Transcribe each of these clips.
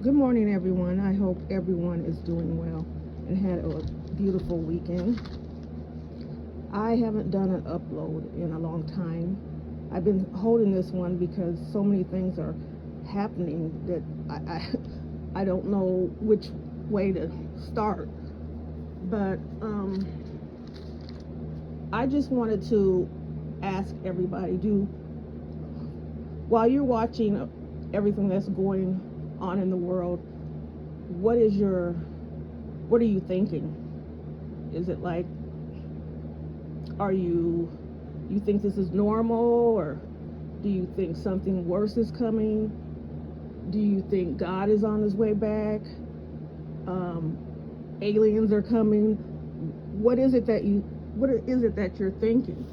Good morning, everyone. I hope everyone is doing well and had a beautiful weekend. I haven't done an upload in a long time. I've been holding this one because so many things are happening that I don't know which way to start. But I just wanted to ask everybody: do while you're watching everything that's going on in the world, what is your what are you thinking? Is it like, are you think this is normal, or do you think something worse is coming? Do you think God is on his way back? um, Aliens are coming? What is it that you're thinking?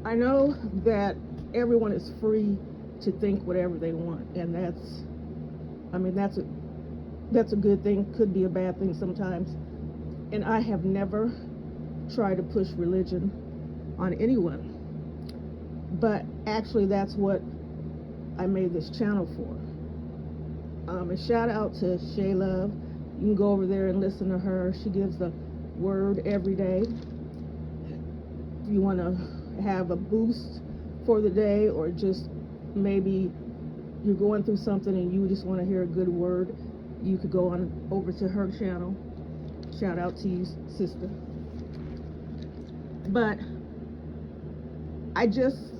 I know that everyone is free to think whatever they want, and that's a good thing, could be a bad thing sometimes. And I have never tried to push religion on anyone, but actually that's what I made this channel for. A shout out to Shay Love. You can go over there and listen to her. She gives the word every day. If you want to have a boost for the day, or just maybe you're going through something and you just want to hear a good word, you could go on over to her channel. Shout out to you, sister. But I just,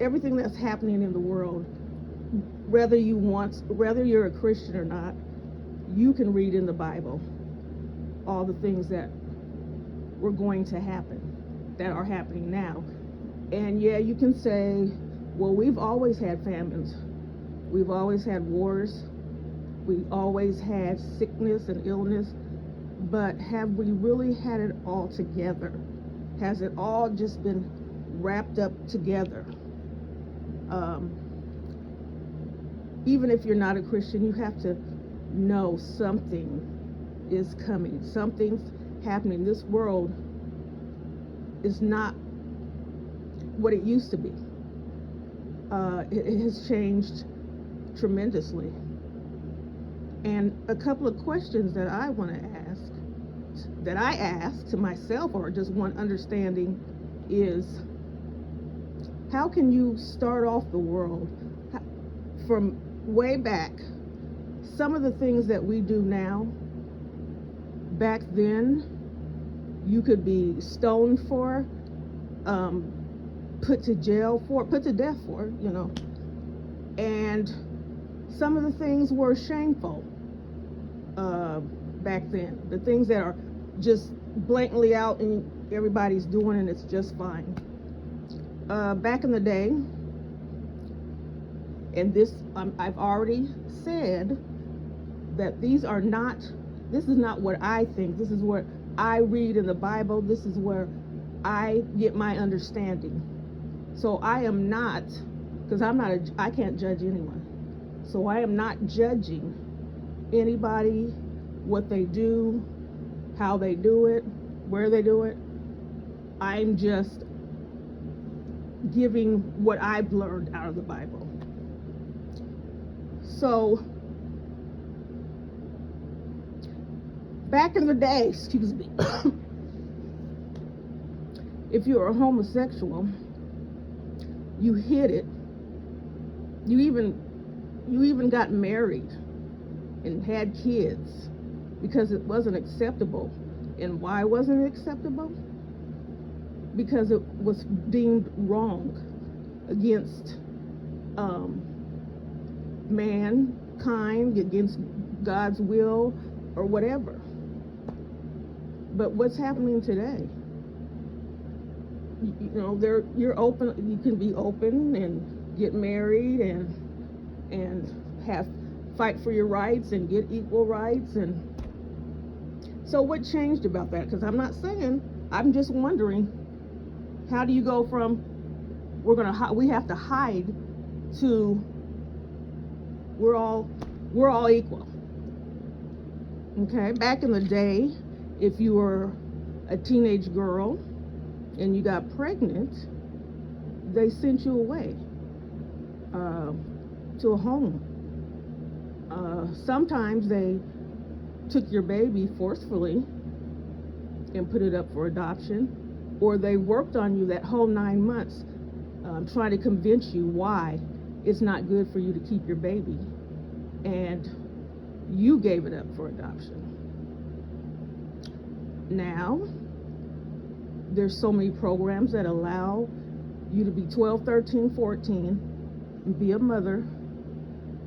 everything that's happening in the world, whether you're a Christian or not, you can read in the Bible all the things that were going to happen, that are happening now. And yeah, you can say, well, we've always had famines, we've always had wars, we always had sickness and illness, but have we really had it all together? Has it all just been wrapped up together? Um, Even if you're not a Christian, you have to know something is coming, something's happening. This world is not what it used to be. It has changed tremendously. And a couple of questions that I want to ask, that I ask to myself, or just want understanding, is how can you start off the world from way back? Some of the things that we do now, back then, you could be stoned for, put to death for, and some of the things were shameful back then. The things that are just blatantly out and everybody's doing and it's just fine. Back in the day, and I've already said that this is not what I think. This is what I read in the Bible. This is where I get my understanding. So I am not, because I can't judge anyone. So I am not judging anybody, what they do, how they do it, where they do it. I'm just giving what I've learned out of the Bible. So back in the day, excuse me, if you were a homosexual, you hid it. You even got married and had kids because it wasn't acceptable. And why wasn't it acceptable? Because it was deemed wrong against mankind, against God's will, or whatever. But what's happening today? You're open. You can be open and get married and have fight for your rights and get equal rights. And so what changed about that? Because I'm just wondering, how do you go from we have to hide to we're all equal? Okay, back in the day, if you were a teenage girl and you got pregnant, they sent you away to a home. Sometimes they took your baby forcefully and put it up for adoption, or they worked on you that whole 9 months, trying to convince you why it's not good for you to keep your baby, and you gave it up for adoption. Now, there's so many programs that allow you to be 12, 13, 14, be a mother,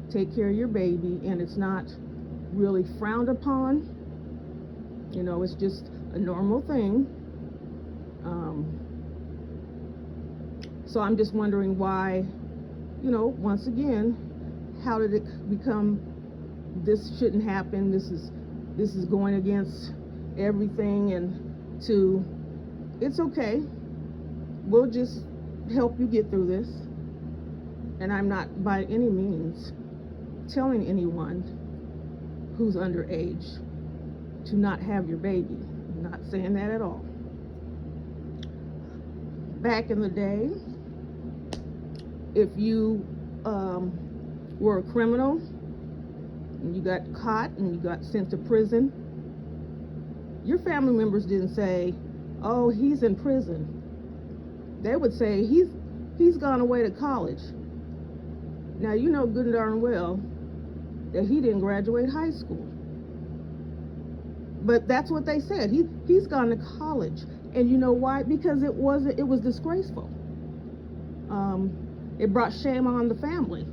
take care of your baby, and it's not really frowned upon. You know, it's just a normal thing. So I'm just wondering why, you know, once again, how did it become this shouldn't happen, this is going against everything, and to it's okay, we'll just help you get through this. And I'm not by any means telling anyone who's underage to not have your baby. I'm not saying that at all. Back in the day, if you were a criminal and you got caught and you got sent to prison, your family members didn't say, oh, he's in prison. They would say, he's gone away to college. Now, you know good and darn well that he didn't graduate high school. But that's what they said. He's gone to college. And you know why? Because it was disgraceful. It brought shame on the family.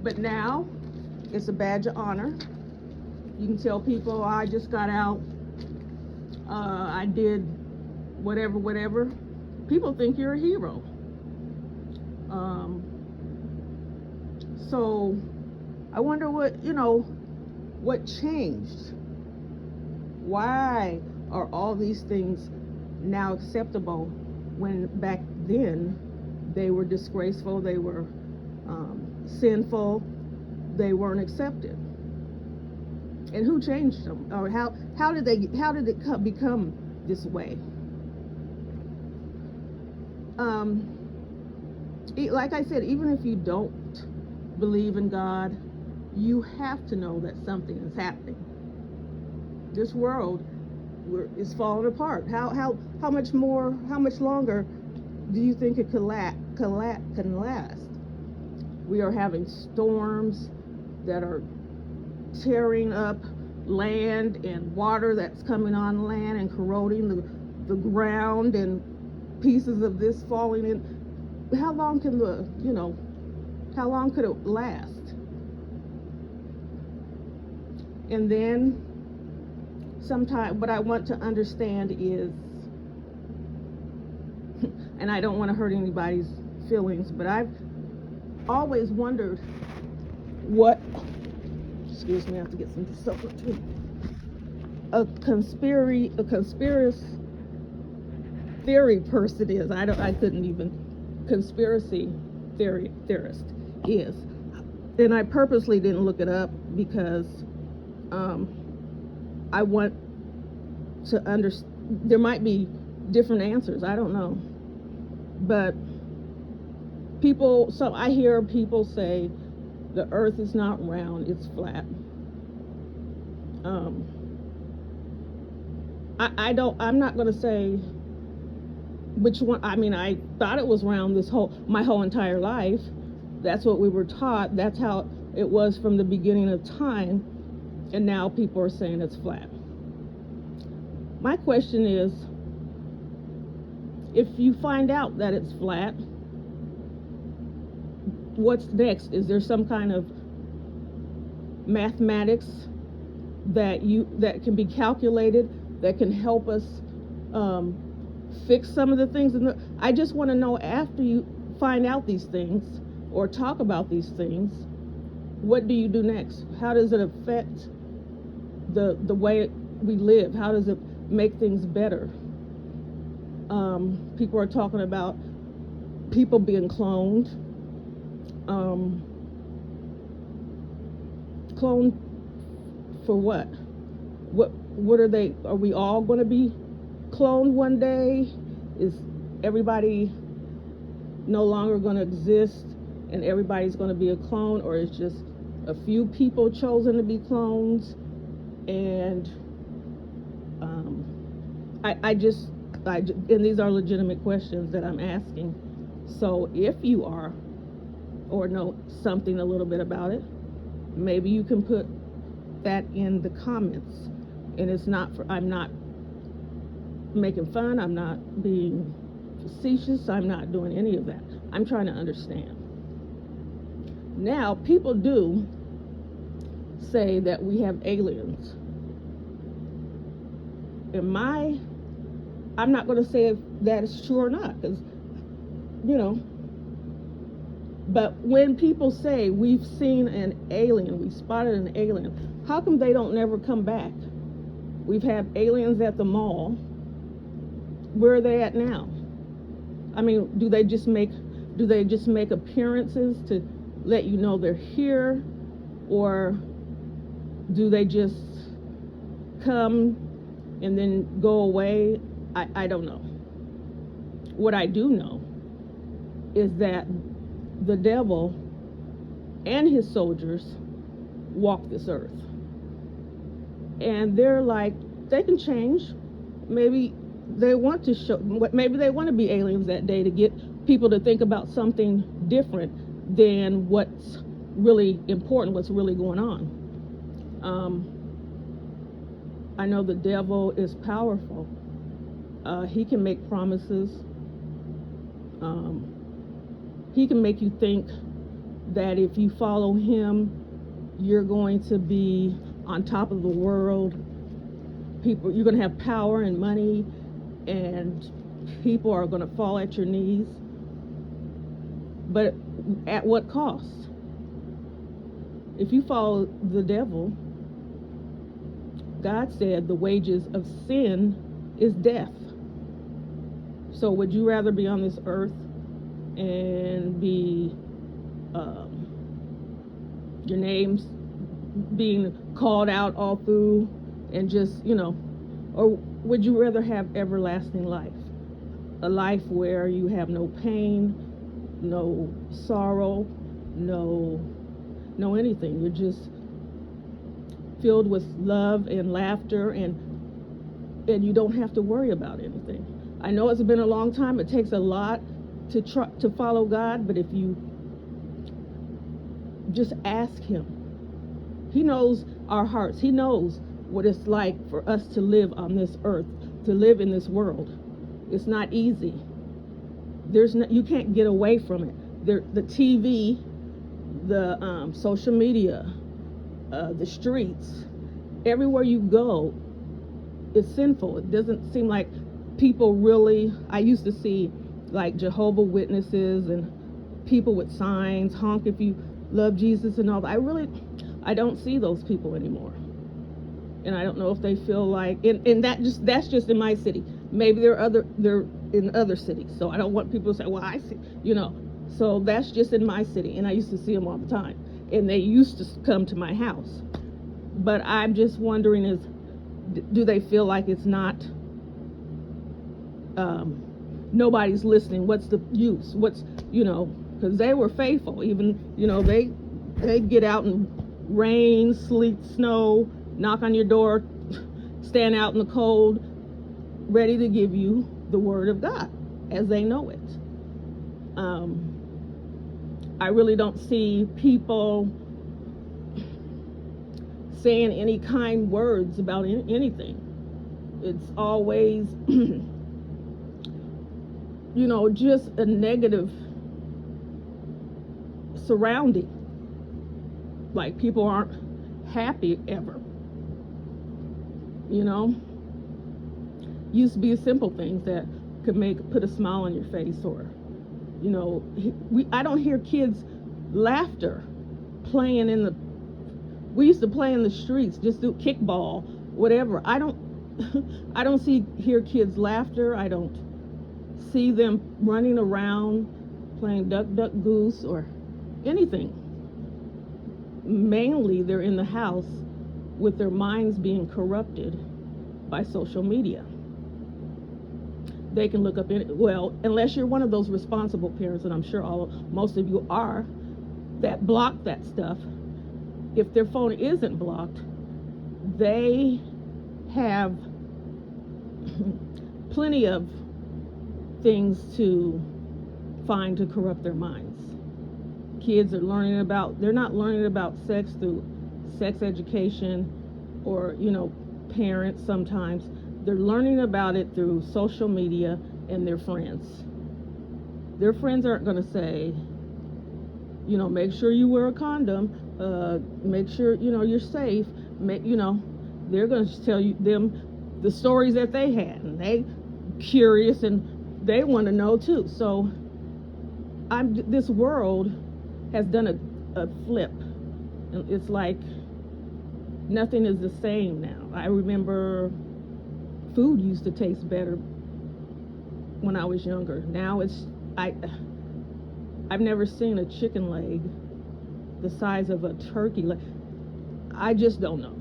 But now, it's a badge of honor. You can tell people, oh, I just got out, I did whatever. People think you're a hero. So I wonder what changed? Why are all these things now acceptable when back then they were disgraceful, they were sinful, they weren't accepted? And who changed them? Or how did it become this way? Like I said, even if you don't believe in God, you have to know that something is happening. This world is falling apart. How much longer do you think it can last? We are having storms that are tearing up land and water that's coming on land and corroding the ground, and pieces of this falling in. How long could it last? And then sometimes what I want to understand is, and I don't want to hurt anybody's feelings, but I've always wondered excuse me, I have to get some supper too. A conspiracy theory person is. I couldn't even. Conspiracy theorist is. And I purposely didn't look it up because I want to understand. There might be different answers, I don't know. But I hear people say the earth is not round, it's flat. I'm not going to say which one. I mean, I thought it was round my whole entire life. That's what we were taught. That's how it was from the beginning of time. And now people are saying it's flat. My question is, if you find out that it's flat, what's next? Is there some kind of mathematics that can be calculated that can help us fix some of the things? I just want to know, after you find out these things or talk about these things, what do you do next? How does it affect the way we live? How does it make things better? People are talking about people being cloned. Cloned for what? What are they? Are we all going to be cloned one day? Is everybody no longer going to exist and everybody's going to be a clone, or is just a few people chosen to be clones, and and these are legitimate questions that I'm asking. So if you are, or know something a little bit about it, maybe you can put that in the comments. And it's not for, I'm not making fun, I'm not being facetious, I'm not doing any of that. I'm trying to understand. Now, people do say that we have aliens. I'm not going to say if that is true or not, because, but when people say we've seen an alien, we spotted an alien, how come they don't never come back? We've had aliens at the mall. Where are they at now? I mean, do they just make appearances to let you know they're here, or do they just come and then go away? I don't know. What I do know is that the devil and his soldiers walk this earth. And they're like, they can change. Maybe they want to be aliens that day to get people to think about something different than what's really important, what's really going on. I know the devil is powerful. He can make promises. He can make you think that if you follow him, you're going to be on top of the world. You're going to have power and money, and people are going to fall at your knees. But at what cost? If you follow the devil, God said the wages of sin is death. So would you rather be on this earth and be your name's being called out all through and just, or would you rather have everlasting life? A life where you have no pain, no sorrow, no anything. You're just filled with love and laughter, and you don't have to worry about anything. I know it's been a long time. It takes a lot to follow God, but if you just ask him, he knows our hearts. He knows what it's like for us to live on this earth, to live in this world. It's not easy. You can't get away from it. The TV, the social media, the streets, everywhere you go, it's sinful. It doesn't seem like people really. I used to see like Jehovah's Witnesses and people with signs, honk if you love Jesus and all that. I don't see those people anymore. And I don't know if they feel like, and that's just in my city. Maybe they're in other cities. So I don't want people to say, well, I see, So that's just in my city, and I used to see them all the time. And they used to come to my house. But I'm just wondering do they feel like it's not, nobody's listening? What's the use? Because they were faithful. Even, they'd get out in rain, sleet, snow, knock on your door, stand out in the cold, ready to give you the word of God as they know it. I really don't see people saying any kind words about anything. It's always, just a negative surrounding. Like people aren't happy ever. Used to be simple things that could put a smile on your face, or I don't hear kids laughter playing we used to play in the streets, just do kickball, whatever. I don't hear kids laughter. I don't see them running around playing duck duck goose or anything. Mainly they're in the house with their minds being corrupted by social media. They can look up unless you're one of those responsible parents, and I'm sure most of you are, that block that stuff. if their phone isn't blocked, they have plenty of things to find to corrupt their minds. Kids are they're not learning about sex through sex education or, parents sometimes. They're learning about it through social media and their friends. Their friends aren't going to say, make sure you wear a condom, make sure, you're safe, they're going to tell them the stories that they had, and they curious and they want to know too. So this world has done a flip. It's like nothing is the same now. I remember food used to taste better when I was younger. Now I've never seen a chicken leg the size of a turkey leg. I just don't know.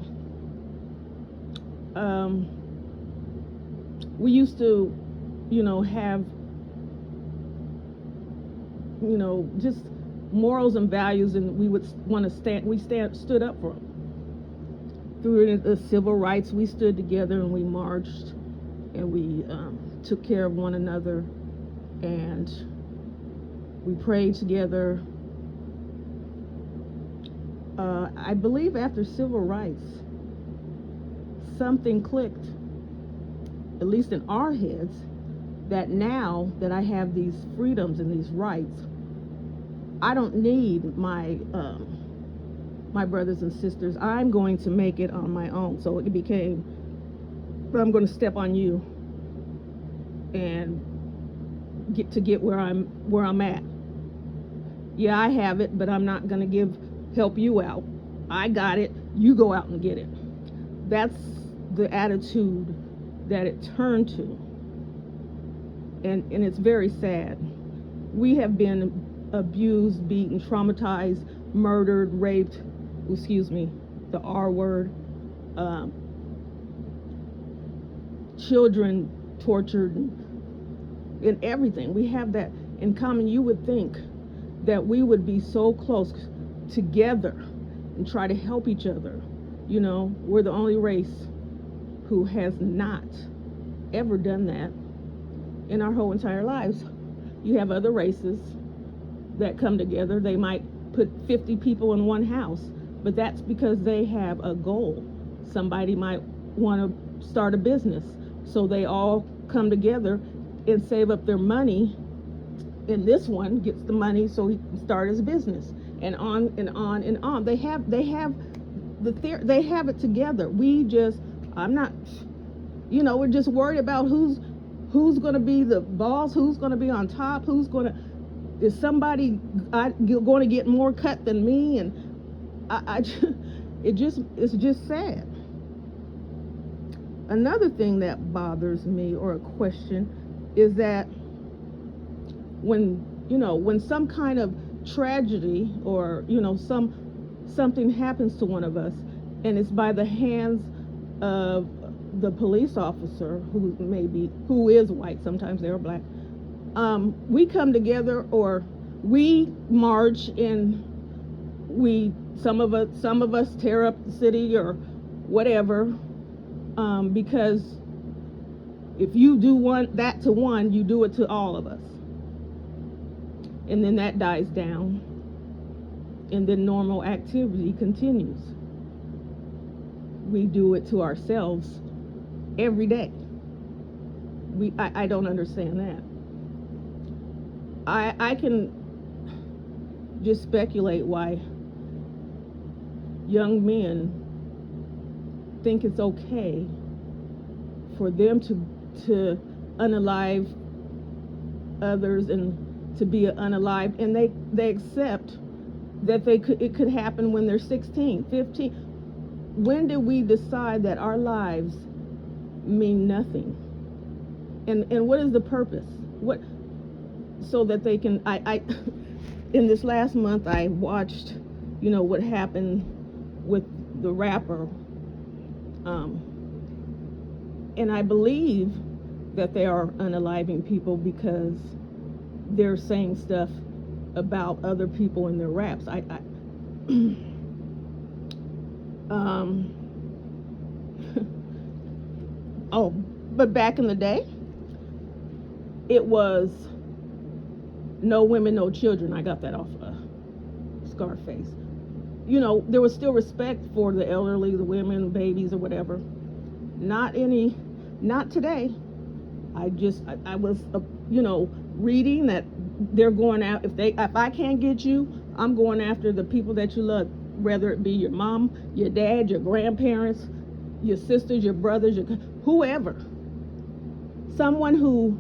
We used to, have, just morals and values, and we would want to stood up for them. Through the civil rights, we stood together and we marched and we took care of one another and we prayed together. I believe after civil rights, something clicked, at least in our heads, that now that I have these freedoms and these rights, I don't need my brothers and sisters. I'm going to make it on my own. So it became, I'm going to step on you and get where I'm at. Yeah, I have it, but I'm not going to help you out. I got it. You go out and get it. That's the attitude that it turned to. And it's very sad. We have been abused, beaten, traumatized, murdered, raped, the R word, children tortured, and everything. We have that in common. You would think that we would be so close together and try to help each other. We're the only race who has not ever done that in our whole entire lives. You have other races that come together. They might put 50 people in one house, but that's because they have a goal. Somebody might want to start a business, so they all come together and save up their money, and this one gets the money so he can start his business, and on and on and on. They have it together. We're just worried about who's going to be the boss, who's going to be on top, is somebody going to get more cut than me? And it's just sad. Another thing that bothers me, or a question, is that when some kind of tragedy or something happens to one of us, and it's by the hands of the police officer who is white, sometimes they're black, we come together, or we march, and some of us tear up the city or whatever, because if you do that to one, you do it to all of us, and then that dies down, and then normal activity continues. We do it to ourselves every day. I don't understand that. I can just speculate why young men think it's okay for them to unalive others and to be unalived, and they accept that it could happen when they're 16, 15. When did we decide that our lives mean nothing? And what is the purpose? So that they can, I in this last month, I watched, what happened with the rapper, and I believe that they are unaliving people because they're saying stuff about other people in their raps. Um, oh, but back in the day, it was no women, no children. I got that off Scarface. You know, there was still respect for the elderly, the women, babies, or whatever. Not today. I was, reading that they're going out. If I can't get you, I'm going after the people that you love, whether it be your mom, your dad, your grandparents, your sisters, your brothers, whoever. Someone who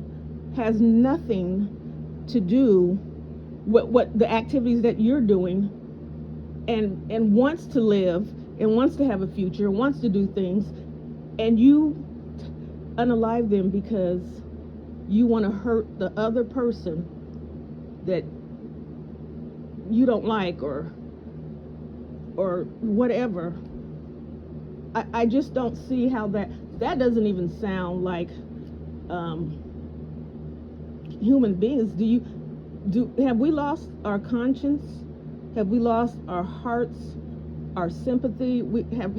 has nothing to do with what the activities that you're doing, and wants to live and wants to have a future, wants to do things, and you unalive them because you want to hurt the other person that you don't like or whatever. I just don't see how that doesn't even sound like human beings. Have we lost our conscience? Have we lost our hearts, our sympathy? We have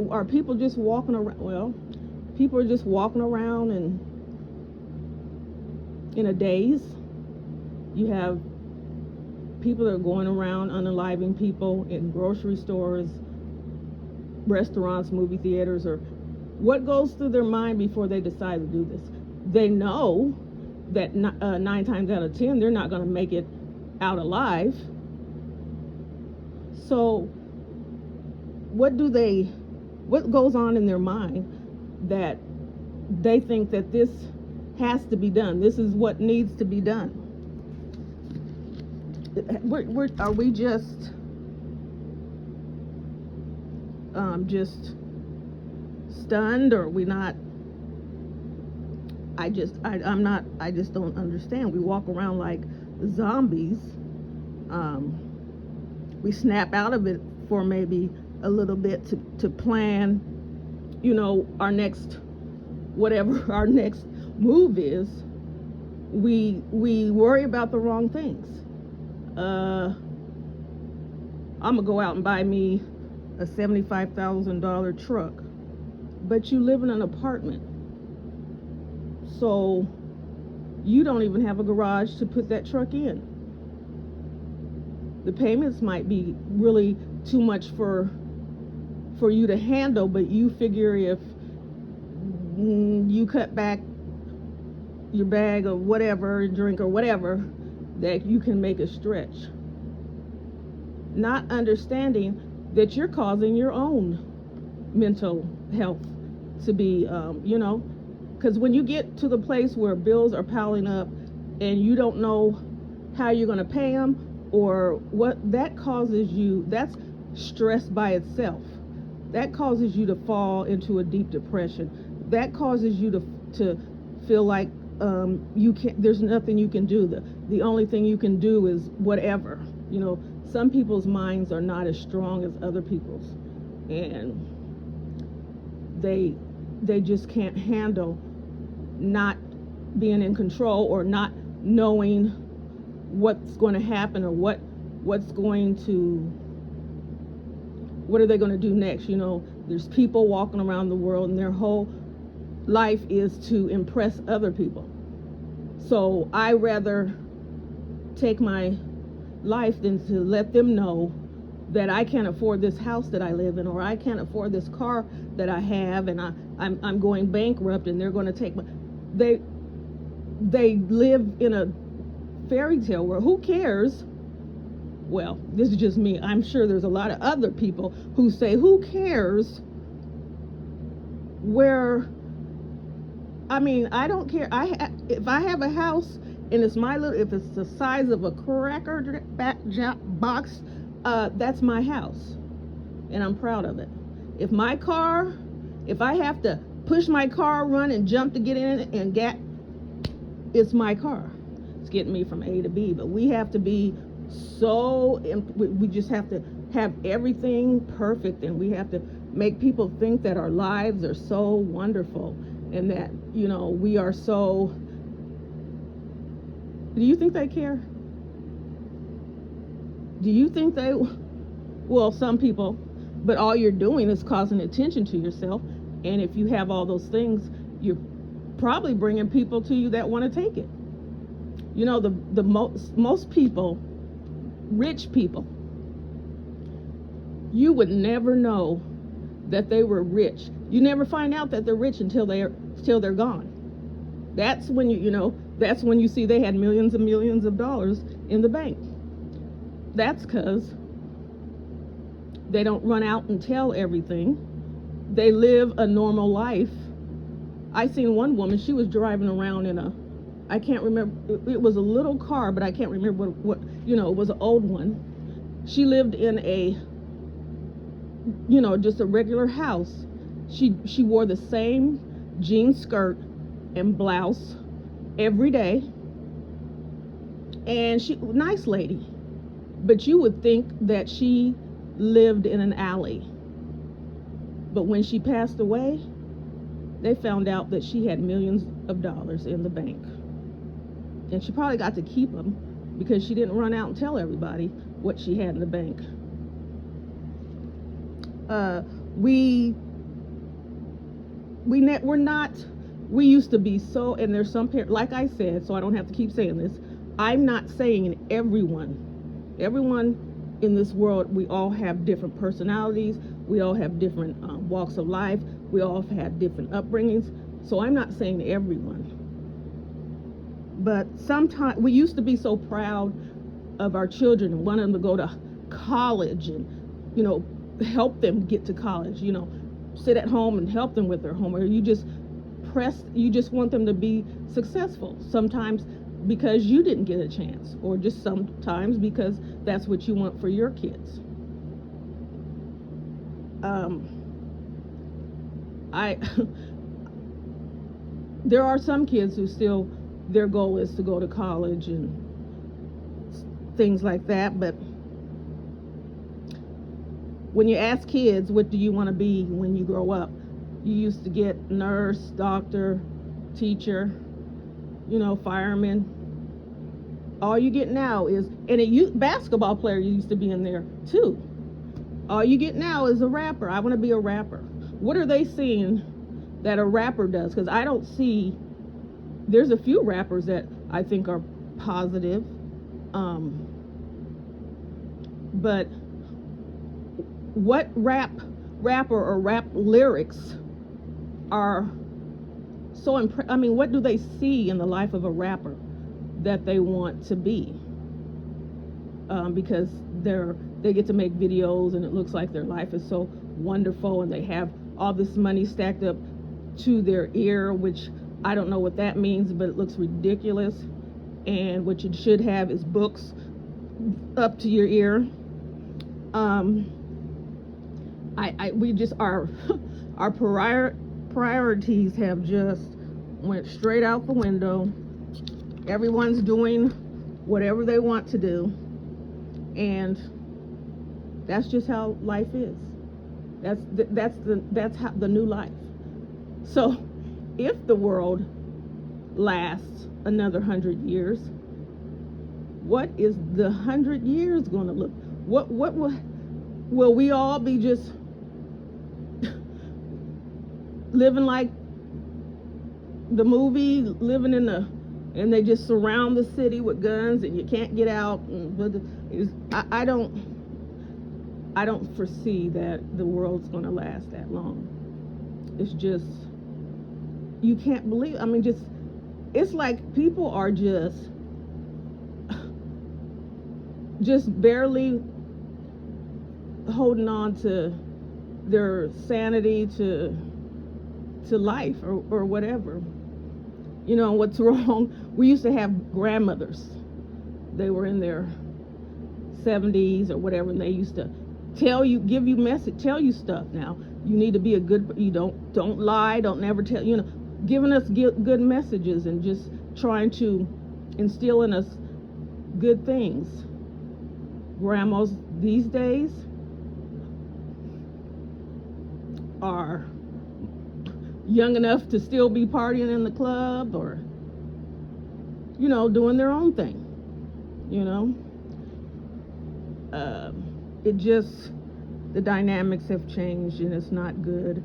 are people just walking around? Well, people are just walking around and in a daze. You have people that are going around unaliving people in grocery stores, restaurants, movie theaters, or what goes through their mind before they decide to do this? They know that 9 times out of 10 they're not going to make it out alive. So what goes on in their mind that they think that this has to be done? This is what needs to be done. Are we just stunned, or are we not? I just don't understand. We walk around like zombies. We snap out of it for maybe a little bit to plan, our next, whatever our next move is. We worry about the wrong things. I'm gonna go out and buy me a $75,000 truck, but you live in an apartment, so you don't even have a garage to put that truck in. The payments might be really too much for you to handle, but you figure if you cut back your bag of whatever, drink or whatever, that you can make a stretch. Not understanding that you're causing your own mental health to be, because when you get to the place where bills are piling up and you don't know how you're going to pay them or what, that causes you, that's stress by itself. That causes you to fall into a deep depression. That causes you to feel like there's nothing you can do. The only thing you can do is whatever. Some people's minds are not as strong as other people's, and they just can't handle not being in control or not knowing what's going to happen or what are they going to do next. There's people walking around the world and their whole life is to impress other people. So I rather take my life than to let them know that I can't afford this house that I live in, or I can't afford this car that I have, and I'm going bankrupt, and they're going to take my. They live in a fairy tale world. Who cares? Well, this is just me. I'm sure there's a lot of other people who say, who cares where, I don't care. If I have a house and it's if it's the size of a cracker box, that's my house, and I'm proud of it. If I have to push my car, run and jump to get in it and it's my car. It's getting me from A to B. But we have to be we just have to have everything perfect, and we have to make people think that our lives are so wonderful and that, we are so. Do you think they care? Do you think Well, some people, but all you're doing is causing attention to yourself. And if you have all those things, you're probably bringing people to you that want to take it. You know, the most people, rich people, you would never know that they were rich. You never find out that they're rich until they're gone. That's when that's when you see they had millions and millions of dollars in the bank. That's because they don't run out and tell everything. They live a normal life. I seen one woman, she was driving around in I can't remember, it was a little car, but I can't remember what it was an old one. She lived in just a regular house. She wore the same jean skirt and blouse every day. And nice lady. But you would think that she lived in an alley. But when she passed away, they found out that she had millions of dollars in the bank. And she probably got to keep them because she didn't run out and tell everybody what she had in the bank. We used to be so, and there's some parents, like I said, so I don't have to keep saying this, I'm not saying everyone in this world, we all have different personalities, we all have different walks of life, we all have had different upbringings, so I'm not saying everyone. But sometimes, we used to be so proud of our children and want them to go to college and, help them get to college, sit at home and help them with their homework. You just want them to be successful. Sometimes because you didn't get a chance, or just sometimes because that's what you want for your kids. There are some kids who still, their goal is to go to college and things like that, but when you ask kids, what do you want to be when you grow up? You used to get nurse, doctor, teacher, fireman. All you get now is, and basketball player used to be in there too. All you get now is a rapper. I want to be a rapper. What are they seeing that a rapper does? Because I don't see, there's a few rappers that I think are positive. But what rapper or rap lyrics are so what do they see in the life of a rapper that they want to be? Because they get to make videos and it looks like their life is so wonderful and they have all this money stacked up to their ear, which I don't know what that means, but it looks ridiculous. And what you should have is books up to your ear. We just our priorities have just went straight out the window. Everyone's doing whatever they want to do, and that's just how life is. That's how the new life. So, if the world lasts another 100 years, what is the 100 years going to look? What will we all be just living like the movie, living and they just surround the city with guns and you can't get out? I don't foresee that the world's going to last that long. It's just, you can't believe, it's like people are just barely holding on to their sanity, to life or whatever. What's wrong? We used to have grandmothers. They were in their 70s or whatever, and they used to tell you stuff. Now you need to be don't lie, don't never tell, giving us good messages and just trying to instill in us good things. Grandmas these days are young enough to still be partying in the club or doing their own thing. it just, the dynamics have changed, and it's not good,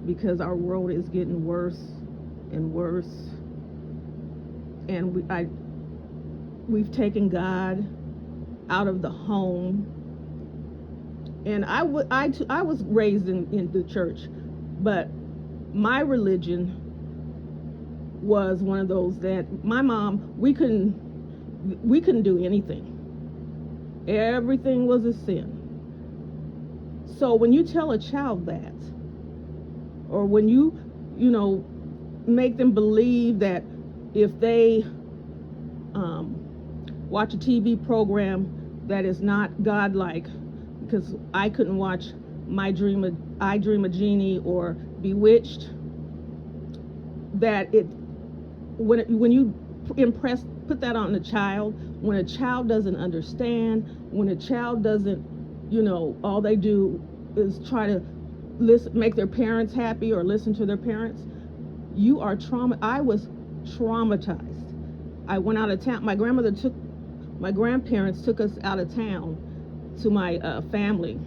because our world is getting worse and worse. And we've taken God out of the home. And I was raised in the church, but my religion was one of those that my mom, we couldn't do anything. Everything was a sin. So when you tell a child that, or when you make them believe that if they watch a TV program that is not godlike, because I couldn't watch I Dream of Jeannie or Bewitched, that when you put that on a child, when a child doesn't understand, when a child doesn't, all they do is try to make their parents happy or listen to their parents, you are I was traumatized. I went out of town. My grandparents took us out of town to my family,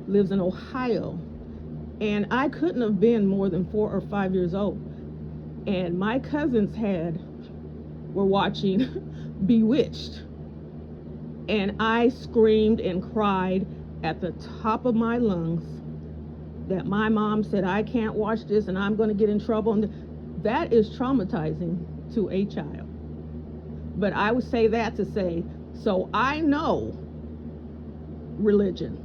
lives in Ohio, and I couldn't have been more than 4 or 5 years old. And my cousins were watching Bewitched, and I screamed and cried at the top of my lungs that my mom said, I can't watch this and I'm going to get in trouble. And that is traumatizing to a child. But I would say that to say, so I know religion,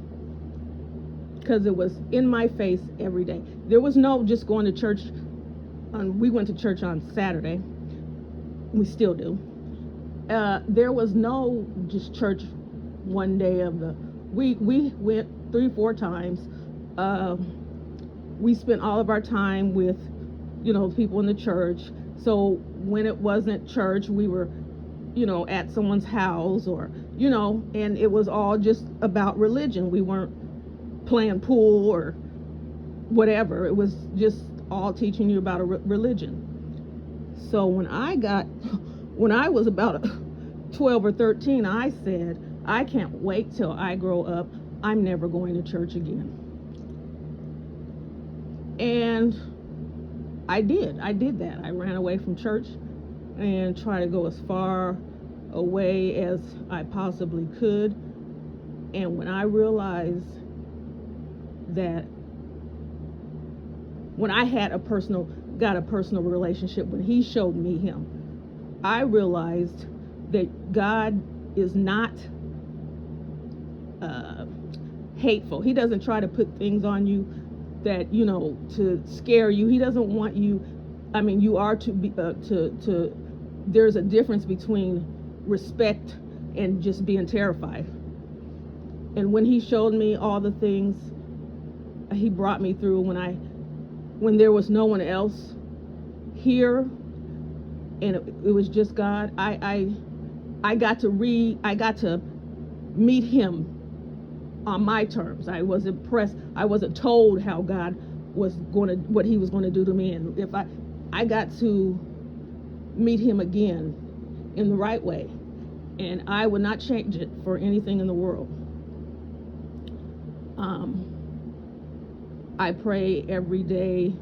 because it was in my face every day. There was no just going to church. We went to church on Saturday. We still do. There was no just church one day of the week. We went 3-4 times. We spent all of our time with, people in the church. So when it wasn't church, we were, at someone's house, or, and it was all just about religion. We weren't playing pool or whatever. It was just all teaching you about a religion. So when I was about 12 or 13, I said, I can't wait till I grow up. I'm never going to church again. And I did that. I ran away from church and tried to go as far away as I possibly could. And when I realized that, when I got a personal relationship, when he showed me him, I realized that God is not hateful. He doesn't try to put things on you that, to scare you. He doesn't want you, you are to be, there's a difference between respect and just being terrified. And when he showed me all the things he brought me through, when there was no one else here, and it was just God, I got to meet him on my terms. I was impressed. I wasn't told how God what he was going to do to me, and if I got to meet him again in the right way, and I would not change it for anything in the world. I pray every day,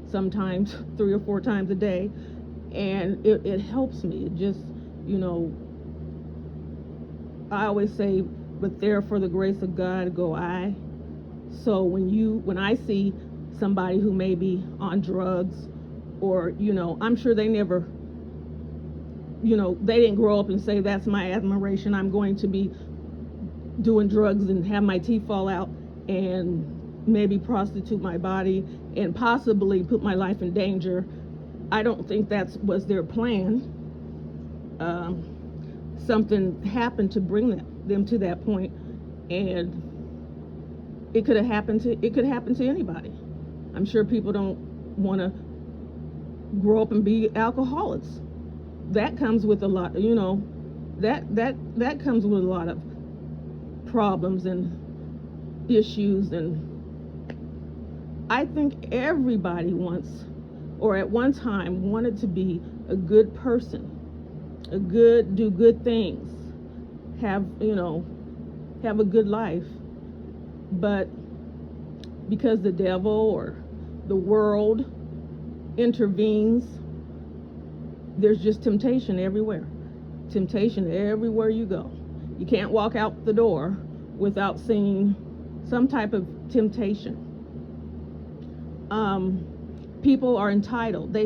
sometimes 3 or 4 times a day, and it helps me. It just, I always say, but there for the grace of God go I. So when I see somebody who may be on drugs, or, I'm sure they never, they didn't grow up and say, that's my admiration, I'm going to be doing drugs and have my teeth fall out and maybe prostitute my body and possibly put my life in danger. I don't think that was their plan. Something happened to bring them to that point, and it could happen to anybody. I'm sure people don't want to grow up and be alcoholics. That comes with a lot, that comes with a lot of problems and issues. And I think everybody wants, or at one time wanted to be a good person, do good things, have a good life. But because the devil or the world intervenes, there's just temptation everywhere. Temptation everywhere you go. You can't walk out the door without seeing some type of temptation. People are entitled.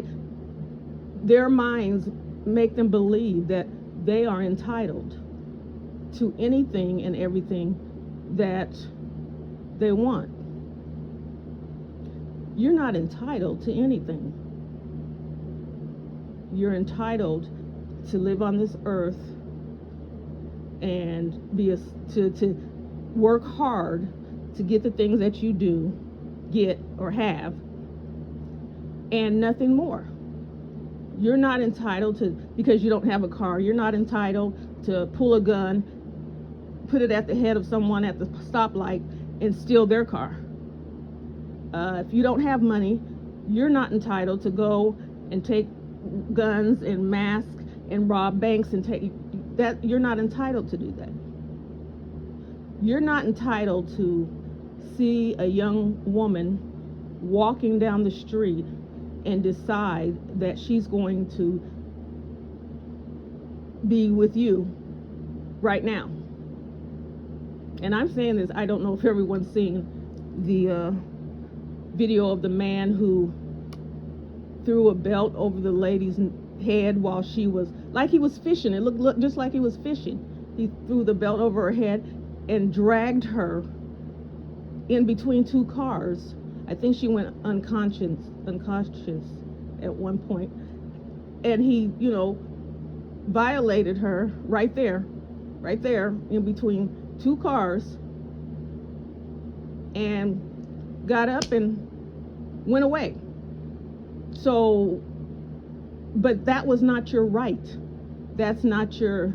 Their minds make them believe that they are entitled to anything and everything that they want. You're not entitled to anything. You're entitled to live on this earth and to work hard to get the things that you do, get or have, and nothing more. You're not entitled to, because you don't have a car, you're not entitled to pull a gun, put it at the head of someone at the stoplight, and steal their car. If you don't have money, you're not entitled to go and take guns and masks and rob banks and take that. You're not entitled to do that. You're not entitled to see a young woman walking down the street and decide that she's going to be with you right now. And I'm saying this, I don't know if everyone's seen the video of the man who threw a belt over the lady's head while she was, like he was fishing. It looked just like he was fishing. He threw the belt over her head and dragged her in between two cars. I think she went unconscious at one point. And he, violated her right there in between two cars, and got up and went away. So, but that was not your right. That's not you're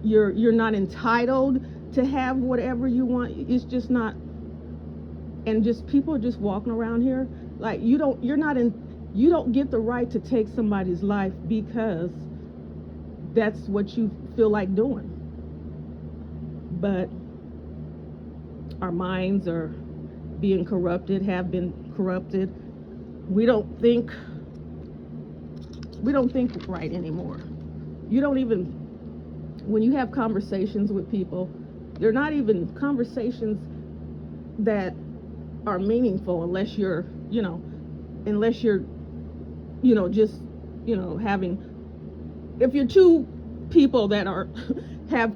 not entitled to have whatever you want. It's just not. And just people are just walking around here like you don't get the right to take somebody's life because that's what you feel like doing. But our minds are being corrupted, have been corrupted. We don't think right anymore. You don't even, when you have conversations with people, they're not even conversations that are meaningful unless you're just having, if you're two people that are have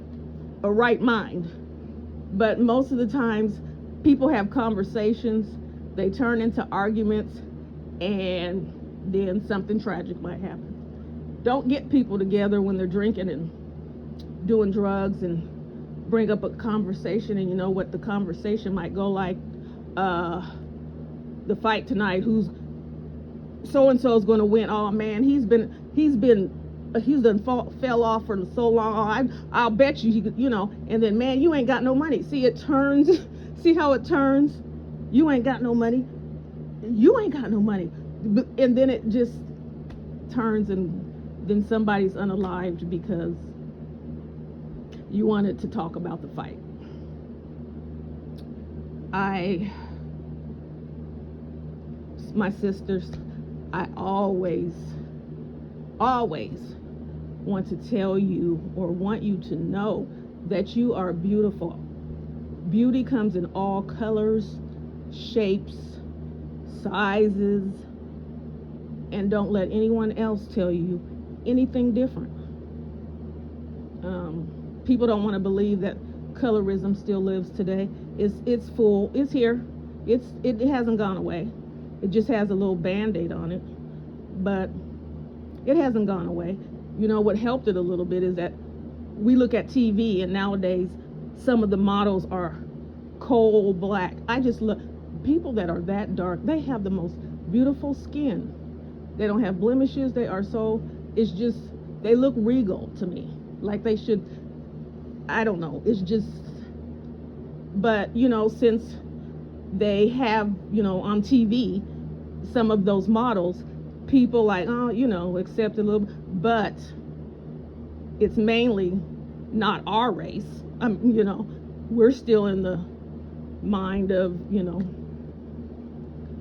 a right mind. But most of the times people have conversations, they turn into arguments, and then something tragic might happen. Don't get people together when they're drinking and doing drugs and bring up a conversation, and you know what the conversation might go like, the fight tonight, who's so and so is going to win. Oh man, he's done fell off for so long. I'll bet you, and then man, you ain't got no money. See, it turns. See how it turns? You ain't got no money. You ain't got no money. And then it just turns, and then somebody's unalived because you wanted to talk about the fight. My sisters, I always want to tell you or want you to know that you are beautiful. Beauty comes in all colors, shapes, sizes, and don't let anyone else tell you anything different. People don't want to believe that colorism still lives today. It's full. It's here. It hasn't gone away. It just has a little band-aid on it, but it hasn't gone away. What helped it a little bit is that we look at TV, and nowadays some of the models are coal black. I just look, people that are that dark, they have the most beautiful skin. They don't have blemishes. They look regal to me, like they should. I don't know. It's just, but since they have, on TV, some of those models, people like, accept a little, but it's mainly not our race. We're still in the mind of,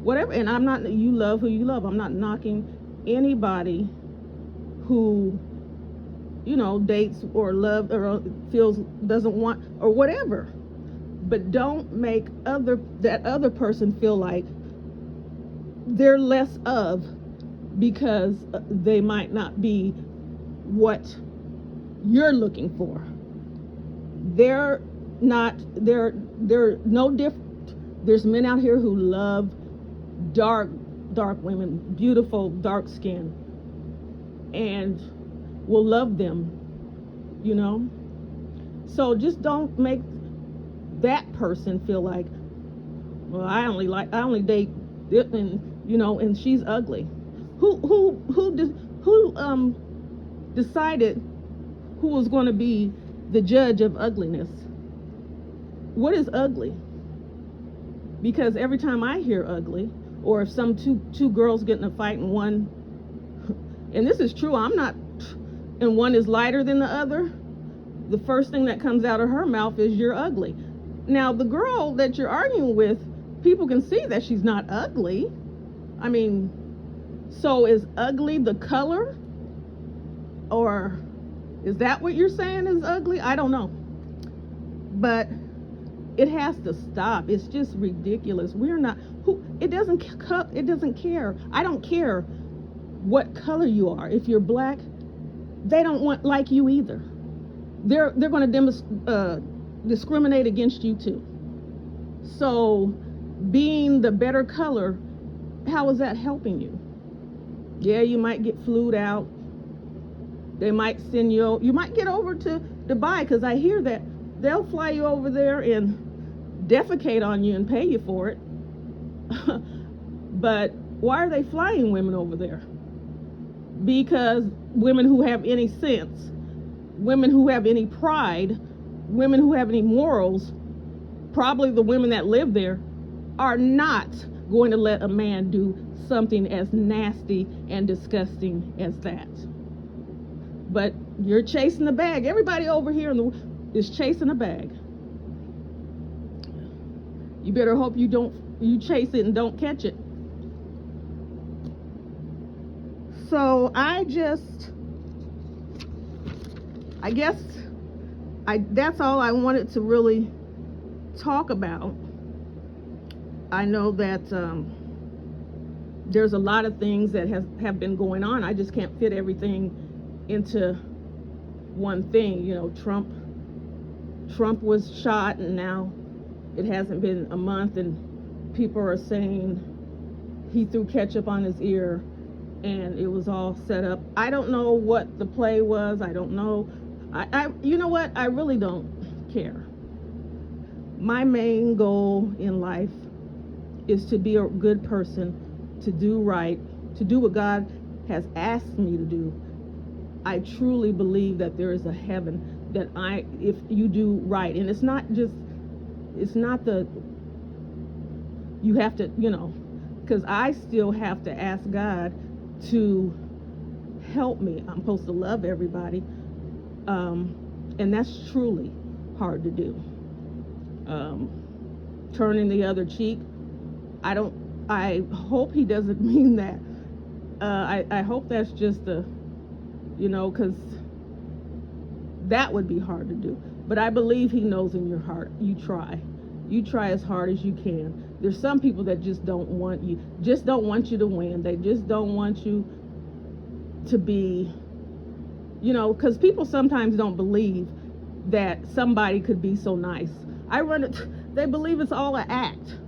whatever. And I'm not, you love who you love. I'm not knocking anybody who, dates or love or feels doesn't want or whatever. But don't make that other person feel like they're less of because they might not be what you're looking for. They're no different. There's men out here who love dark women, beautiful dark skin, and will love them, so just don't make that person feel like, well, I only date it, and she's ugly. Who decided who was going to be the judge of ugliness? What is ugly? Because every time I hear ugly, or if some two girls get in a fight and one, and this is true, and one is lighter than the other, the first thing that comes out of her mouth is, you're ugly. Now, the girl that you're arguing with, people can see that she's not ugly. I mean, so is ugly the color? Or is that what you're saying is ugly? I don't know. But it has to stop. It's just ridiculous. It doesn't care. I don't care what color you are. If you're black, they don't like you either. They're going to discriminate against you too. So being the better color, how is that helping you? Yeah, you might get flued out. They might send you might get over to Dubai, because I hear that they'll fly you over there and defecate on you and pay you for it. But why are they flying women over there? Because women who have any sense, women who have any pride, women who have any morals, probably the women that live there, are not going to let a man do something as nasty and disgusting as that. But you're chasing the bag. Everybody over here is chasing a bag. You better hope you chase it and don't catch it. So that's all I wanted to really talk about. I know that there's a lot of things that have been going on. I just can't fit everything into one thing. Trump was shot, and now it hasn't been a month, and people are saying he threw ketchup on his ear and it was all set up. I don't know what the play was. I don't know. You know what? I really don't care. My main goal in life is to be a good person, to do right, to do what God has asked me to do. I truly believe that there is a heaven if you do right. And it's not you have to, because I still have to ask God to help me. I'm supposed to love everybody. And that's truly hard to do. Turning the other cheek, I hope he doesn't mean that. I hope that's just because that would be hard to do. But I believe he knows in your heart. You try as hard as you can. There's some people that just don't want you to win. They just don't want you to be, because people sometimes don't believe that somebody could be so nice. They believe it's all an act.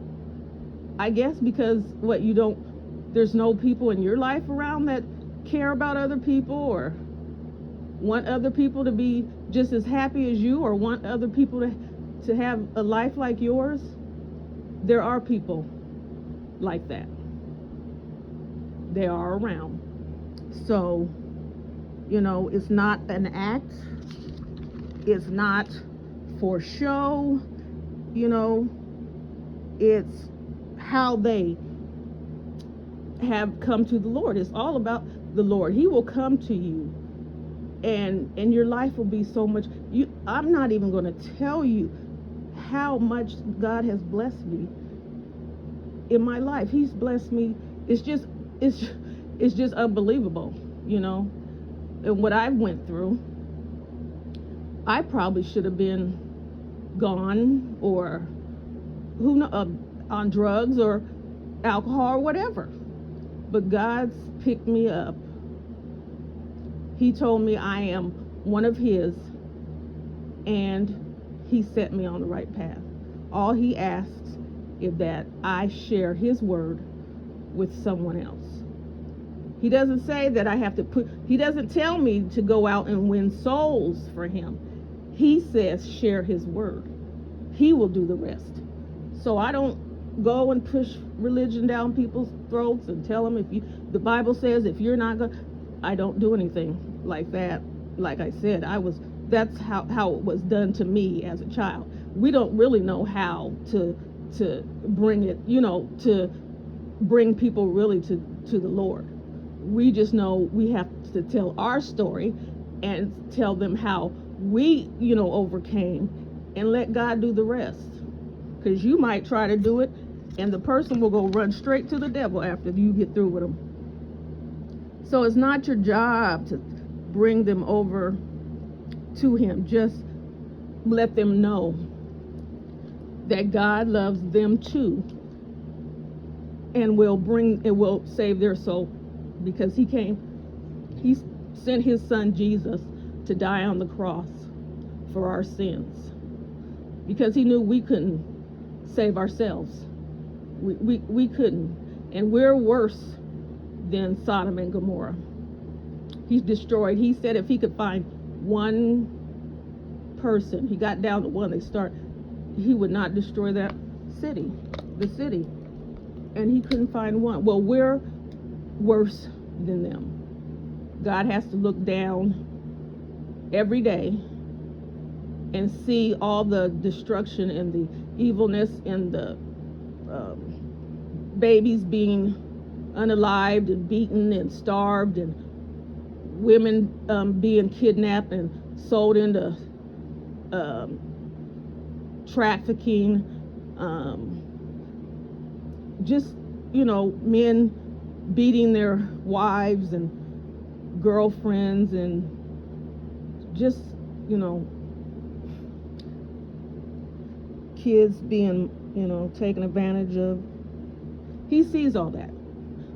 I guess because there's no people in your life around that care about other people or want other people to be just as happy as you, or want other people to have a life like yours. There are people like that. They are around. So, it's not an act. It's not for show. It's how they have come to the Lord. It's all about the Lord. He will come to you, and your life will be so much. I'm not even going to tell you how much God has blessed me in my life. He's blessed me. It's just unbelievable, you know. And what I went through, I probably should have been gone, or on drugs or alcohol or whatever. But God's picked me up. He told me I am one of his, and he set me on the right path. All he asks is that I share his word with someone else. He doesn't say that I have to he doesn't tell me to go out and win souls for him. He says share his word. He will do the rest. So I don't go and push religion down people's throats and tell them the Bible says if you're not going, I don't do anything like that. Like I said, that's how it was done to me as a child. We don't really know how to bring it, to bring people really to the Lord. We just know we have to tell our story and tell them how we, overcame, and let God do the rest. Because you might try to do it, and the person will go run straight to the devil after you get through with them. So it's not your job to bring them over to him. Just let them know that God loves them too, and will save their soul, because he sent his son Jesus to die on the cross for our sins, because he knew we couldn't save ourselves. We couldn't, and we're worse than Sodom and Gomorrah. He's destroyed. He said if he could find one person, he got down to one, he would not destroy the city, and he couldn't find one. Well, we're worse than them. God has to look down every day and see all the destruction and the evilness and the babies being unalived and beaten and starved, and women being kidnapped and sold into trafficking, men beating their wives and girlfriends, and just, kids being, taken advantage of. He sees all that.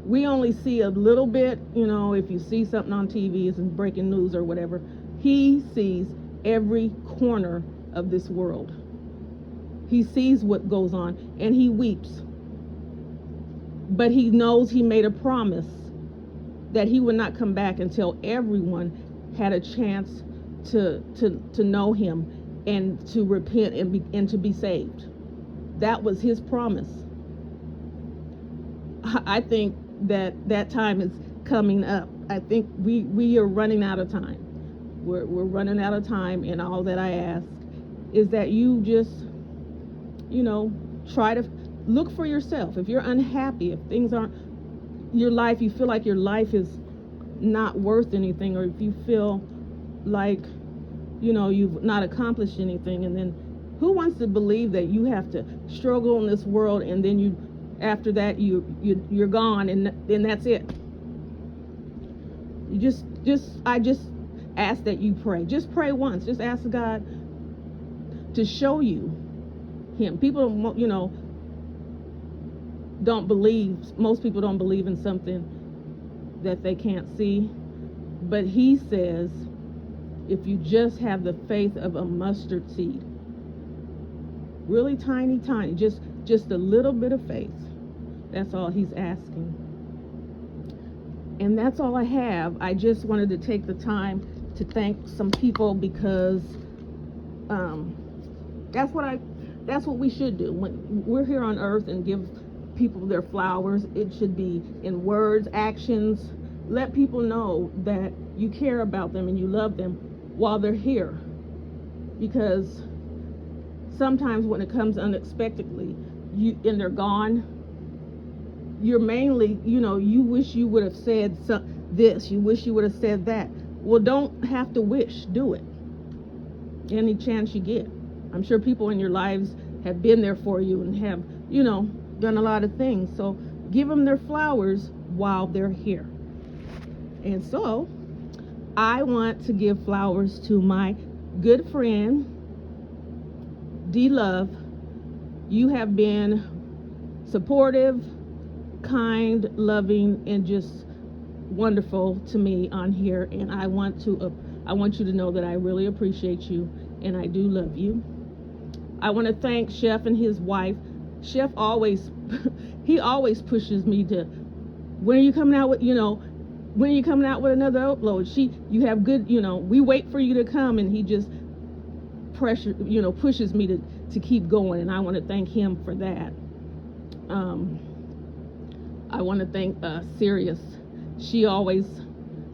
We only see a little bit, if you see something on TV, it's in breaking news or whatever. He sees every corner of this world. He sees what goes on, and he weeps. But he knows he made a promise that he would not come back until everyone had a chance to know him and to repent and to be saved. That was his promise. I think that time is coming up. I think we are running out of time. We're running out of time, and all that I ask is that you just, try to look for yourself. If you're unhappy, if things aren't your life, you feel like your life is not worth anything, or if you feel like, you've not accomplished anything, and then who wants to believe that you have to struggle in this world, and then after that you're gone, and then that's it. I just ask that you pray. Just pray once. Just ask God to show you him. People, don't believe. Most people don't believe in something that they can't see. But he says, if you just have the faith of a mustard seed, really tiny, just a little bit of faith. That's all he's asking. And that's all I have. I just wanted to take the time to thank some people, because that's what we should do when we're here on earth, and give people their flowers. It should be in words, actions. Let people know that you care about them and you love them while they're here, because sometimes when it comes unexpectedly, and they're gone, you're mainly, you wish you would have said this, you wish you would have said that. Well, don't have to wish, do it any chance you get. I'm sure people in your lives have been there for you and have, you know, done a lot of things. So give them their flowers while they're here. And so I want to give flowers to my good friend, D Love. You have been supportive, kind, loving, and just wonderful to me on here, and I want you to know that I really appreciate you and I do love you. I want to thank Chef and his wife. Chef always he always pushes me to, when are you coming out with, when are you coming out with another upload? You have good, we wait for you to come, and he just pushes me to keep going, and I want to thank him for that. I want to thank Sirius. She always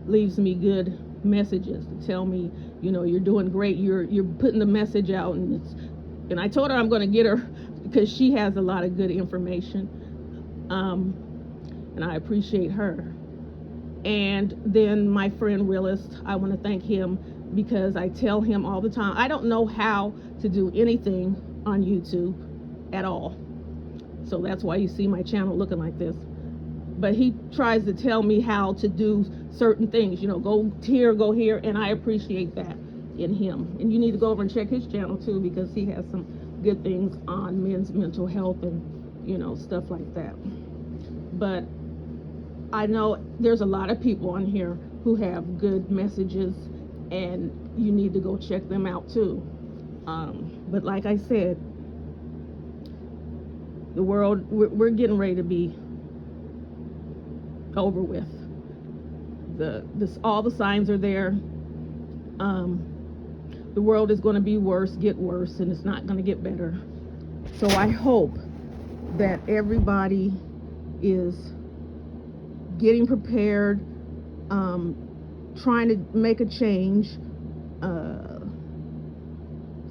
leaves me good messages to tell me, you're doing great. You're putting the message out, and I told her I'm going to get her because she has a lot of good information, and I appreciate her. And then my friend Realist, I want to thank him because I tell him all the time, I don't know how to do anything on YouTube at all. So that's why you see my channel looking like this. But he tries to tell me how to do certain things, go here, and I appreciate that in him. And you need to go over and check his channel too, because he has some good things on men's mental health and, stuff like that. But I know there's a lot of people on here who have good messages, and you need to go check them out too. But like I said, the world, we're getting ready to be over with. All the signs are there. The world is going to get worse, and it's not going to get better. So I hope that everybody is getting prepared, trying to make a change,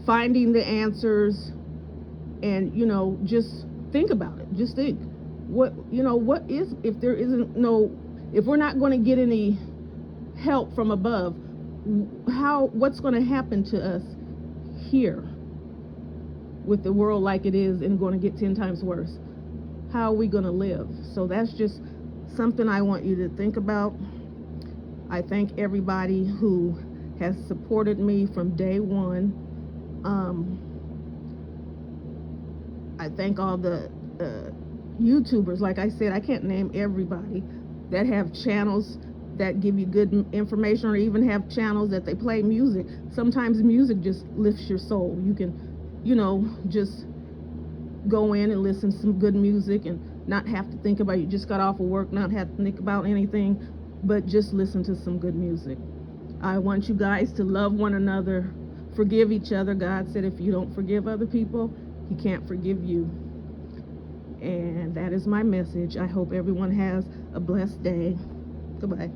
finding the answers, and just think about it. Just think, what is, if we're not going to get any help from above, what's going to happen to us here with the world like it is and going to get 10 times worse? How are we going to live? So that's just something I want you to think about. I thank everybody who has supported me from day one. I thank all the YouTubers. Like I said, I can't name everybody that have channels that give you good information, or even have channels that they play music. Sometimes music just lifts your soul. You can, just go in and listen to some good music and not have to think about, you just got off of work, not have to think about anything, but just listen to some good music. I want you guys to love one another, forgive each other. God said if you don't forgive other people, He can't forgive you. And that is my message. I hope everyone has a blessed day. Goodbye.